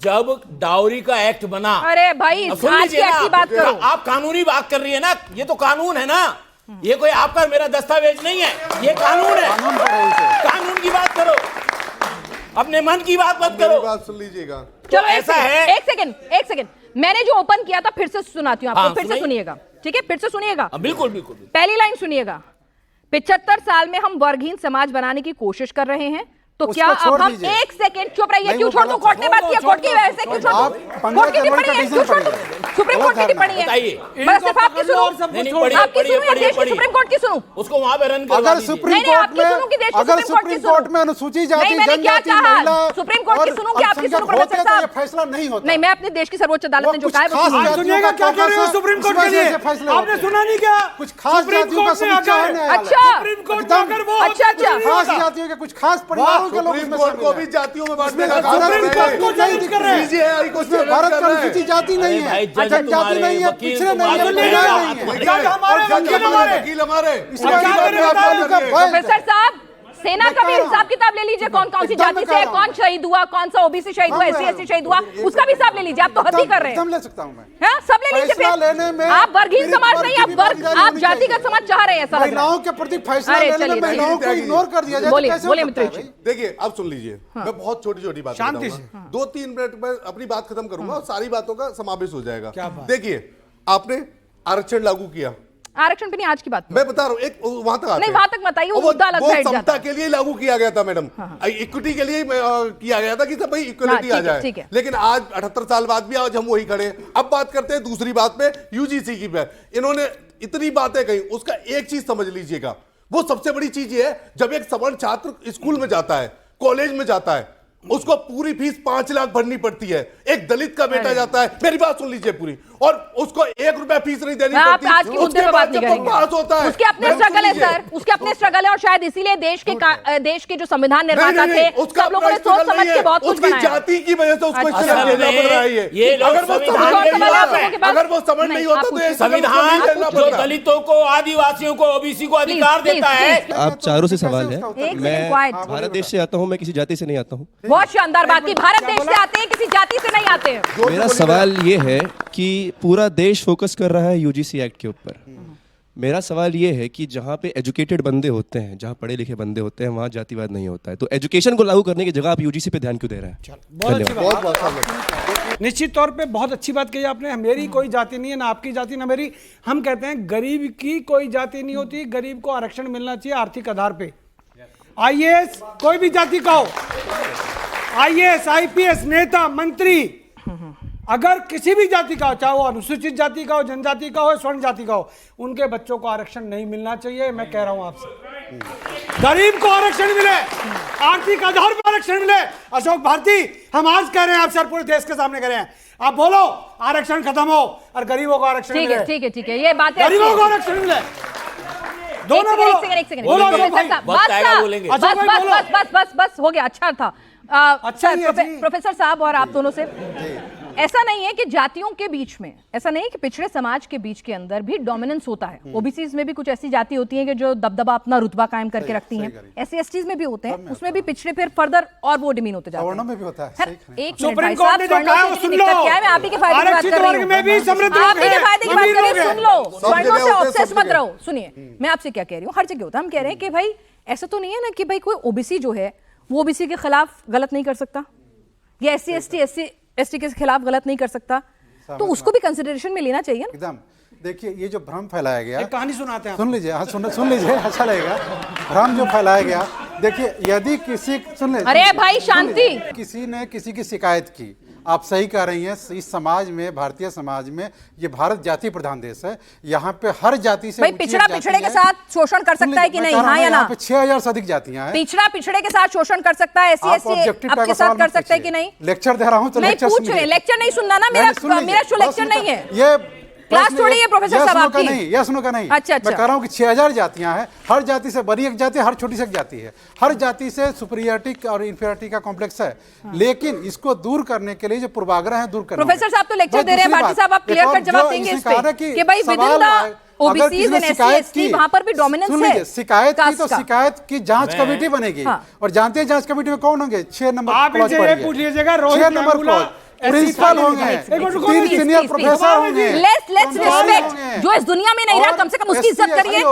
जब डाउरी का एक्ट बना, अरे भाई अब सुन आज लीजिए की ना, एक्ट की बात करो। आप कानूनी बात कर रही है ना, ये तो कानून है ना, ये कोई आपका मेरा दस्तावेज नहीं है, ये कानून है। कानून की बात करो, अपने मन की बात मत करो। बात सुन लीजिएगा। चलो ऐसा है, एक सेकंड मैंने जो ओपन किया था फिर से सुनाती हूँ आपको। हाँ, फिर से सुनिएगा, ठीक है, फिर से सुनिएगा। बिल्कुल बिल्कुल। पहली लाइन सुनिएगा। 75 साल में हम वर्गहीन समाज बनाने की कोशिश कर रहे हैं, तो क्या अब हम एक सेकंड चुप रहिए। क्यों छोड़ दो? कोर्ट ने बात किया, कोर्ट की वजह से क्यों छोड़ दो? कोर्ट की टिप्पणी है, क्यों छोड़ दो? सुप्रीम कोर्ट की टिप्पणी है, बस सिर्फ आपकी सुनो, आपकी सुनो या देश की सुप्रीम कोर्ट की सुनूं? उसको वहां पे रन अगर सुप्रीम कोर्ट में अनुसूचित जाति जनजाति महिला सुप्रीम कोर्ट की सुनूं कि आपकी सुनूं? प्रोफेसर साहब, फैसला नहीं होता। नहीं, मैं अपने देश की सर्वोच्च अदालत ने जो कहा है वो सुनिएगा। क्या कह रहे हो सुप्रीम कोर्ट के लिए? आपने सुना नहीं क्या? कुछ खास जातियों का समीक्षा है। अच्छा, सुप्रीम कोर्ट में अगर वो अच्छा खास जातियों के कुछ खास परिवारों के लोग इसमें को भी जातियों में बांटने का सुप्रीम कोर्ट को चैलेंज कर रहे हैं। भारत का अनुसूचित जाति नहीं है, जनजाति नहीं है, पिछड़े नहीं है, वकील हमारे। प्रोफेसर साहब, सेना का भी हिसाब किताब ले लीजिए, कौन कौन सी जाति से है, कौन शहीद हुआ, कौन सा ओबीसी शहीद हुआ, एससी एसटी शहीद हुआ, उसका भी हिसाब ले लीजिए। आप तो हद ही कर रहे हैं। ले सकता हूं मैं, हाँ, सब ले लीजिए फिर। आप वर्गहीन समाज नहीं, आप जातिगत समाज चाह रहे हैं। ऐसा लग रहा है। महिलाओं के प्रति फैसला लेने में महिलाओं को इग्नोर कर दिया जाए। बोलिए मित्र जी। देखिए, अब सुन लीजिए, मैं बहुत छोटी छोटी बात शांति से 2-3 मिनट में अपनी बात खत्म करूंगा और सारी बातों का समावेश हो जाएगा। देखिए, आपने आरक्षण लागू किया, आरक्षण पे नहीं, आज की बात मैं बता रहा हूं, एक वहां तक नहीं, वहां तक बताइए, वो मुद्दा अलग साइड जाता समता के लिए लागू किया गया था मैडम, इक्विटी के लिए किया गया था कि सब भाई इक्वलिटी आ जाए। लेकिन आज 78 साल बाद भी आज हम वही खड़े हैं। अब बात करते हैं दूसरी बात पे, यूजीसी की पे। इन्होंने इतनी बातें कही, उसका एक चीज समझ लीजिएगा, वो सबसे बड़ी चीज ये है, जब एक सवर्ण छात्र स्कूल में जाता है, कॉलेज में जाता है, उसको पूरी फीस 5 लाख भरनी पड़ती है। एक दलित का बेटा जाता है, मेरी बात सुन लीजिए पूरी, और उसको 1 रुपया फीस नहीं देनी पड़ती। आज की मुद्दे पे बात नहीं करेंगे। पास होता है, उसके अपने स्ट्रगल है सर, उसके अपने स्ट्रगल है, और शायद इसीलिए देश के जो संविधान निर्माता थे सब लोगों ने सोच समझ के बहुत कुछ बनाया। जाति की वजह से उसको देना पड़ रहा है। ये अगर वो समझ नहीं होता तो ये संविधान जो दलितों को, आदिवासियों को, ओबीसी को अधिकार देता है। आप चारों से सवाल है। मैं भारत देश से आता हूँ, मैं किसी जाति से नहीं आता हूँ। बहुत शानदार बात की, भारत देश से आते हैं, किसी जाति से नहीं आते हैं। मेरा सवाल ये है कि पूरा देश फोकस कर रहा है यूजीसी एक्ट के ऊपर। मेरा सवाल ये है कि जहाँ पे एजुकेटेड बंदे होते हैं, जहाँ पढ़े लिखे बंदे होते हैं, वहाँ जातिवाद नहीं होता है। तो एजुकेशन को लागू करने की जगह आप यूजीसी पे ध्यान क्यों दे रहे हैं? धन्यवाद। निश्चित तौर पे बहुत अच्छी बात कही आपने। मेरी कोई जाति नहीं है, ना आपकी जाति, ना मेरी। हम कहते हैं गरीब की कोई जाति नहीं होती, गरीब को आरक्षण मिलना चाहिए आर्थिक आधार पे। आईएएस कोई भी जाति का हो, आईएएस, आईपीएस, नेता, मंत्री, अगर किसी भी जाति का हो, चाहे वो अनुसूचित जाति का हो, जनजाति का हो, स्वर्ण जाति का हो, उनके बच्चों को आरक्षण नहीं मिलना चाहिए। मैं कह रहा हूं आपसे, गरीब को आरक्षण मिले, आर्थिक आधार पर आरक्षण मिले। अशोक भारती, हम आज कह रहे हैं, आप सर पूरे देश के सामने कह रहे हैं, आप बोलो आरक्षण खत्म हो और गरीबों को आरक्षण मिले। ठीक है, ये बात है, गरीबों को आरक्षण मिले। दोनों बोलो, एक सेकंड, बस हो गया, अच्छा था। अच्छा, प्रोफेसर साहब और आप दोनों से, ऐसा नहीं है कि जातियों के बीच में, ऐसा नहीं कि पिछड़े समाज के बीच के अंदर भी डोमिनेंस होता है। ओबीसी में भी कुछ ऐसी जाति होती है कि जो दबदबा अपना रुतबा कायम करके रखती हैं। एससी एसटी में भी होते हैं, उसमें भी पिछड़े फिर फर्दर और वो डिमीन होते जाते हैं। में भी होता है। एक सुप्रीम कोर्ट ने जो कहा वो सुन लो, क्या है, मैं आप ही के फायदे की बात कर रही हूं, आप ही के फायदे की बात कर रही हूं, सुन लो, स्वर्णों से ऑब्सेस मत रहो। सुनिए, मैं आपसे क्या कह रही हूँ, हर जगह होता है। हम कह रहे हैं कि भाई ऐसा तो नहीं है ना कि भाई कोई ओबीसी जो है वो ओबीसी के खिलाफ गलत नहीं कर सकता, या एससी एसटी के खिलाफ गलत नहीं कर सकता, तो उसको भी कंसिडरेशन में लेना चाहिए। एकदम। देखिए, ये जो भ्रम फैलाया गया, एक कहानी सुनाते हैं, सुन लीजिए। हाँ, सुन लीजिए, अच्छा लगेगा। भ्रम जो फैलाया गया, देखिए, यदि किसी, सुन लीजिए, अरे भाई शांति, किसी ने किसी की शिकायत की, आप सही कह रही हैं, इस समाज में, भारतीय समाज में, ये भारत जाति प्रधान देश है, यहाँ पे हर जाति से भाई पिछड़ा पिछड़े के साथ शोषण कर सकता है कि नहीं? हाँ या ना? यहाँ पे 6000 से अधिक जातियां हैं। पिछड़ा पिछड़े के साथ शोषण कर सकता है, एससी एसटी आपके साथ कर सकता है कि नहीं? लेक्चर दे रहा हूँ तो लेक्चर नहीं सुनना ना, मेरा लेक्चर नहीं है, ये क्लास थोड़ी है प्रोफेसर साहब आपकी। नहीं, यस नो का नहीं। अच्छा, मैं कह रहा हूँ कि 6000 जातियां हैं, हर जाति से बड़ी एक जाति है, हर छोटी से एक जाति है, हर जाति से सुपीरियरिटी और इंफीरियरिटी का कॉम्प्लेक्स है। लेकिन इसको दूर करने के लिए जो पूर्वाग्रह है, दूर करना। प्रोफेसर साहब तो लेक्चर दे रहे हैं, भारती साहब आप क्लियर कट जवाब देंगे इस पे कि भाई within the OBCs and SC ST वहां पर भी डोमिनेंस है। शिकायत की तो शिकायत की जांच कमेटी बनेगी, और जानते हैं जांच कमेटी में कौन होंगे? 6 नंबर आप इनसे ये पूछ लीजिएगा, रोहित वेमुला प्रिंसिपल होंगे, 3 सीनियर प्रोफेसर होंगे। लेट्स रिस्पेक्ट जो इस दुनिया में नहीं रहा, कम से कम उसकी इज्जत करिए।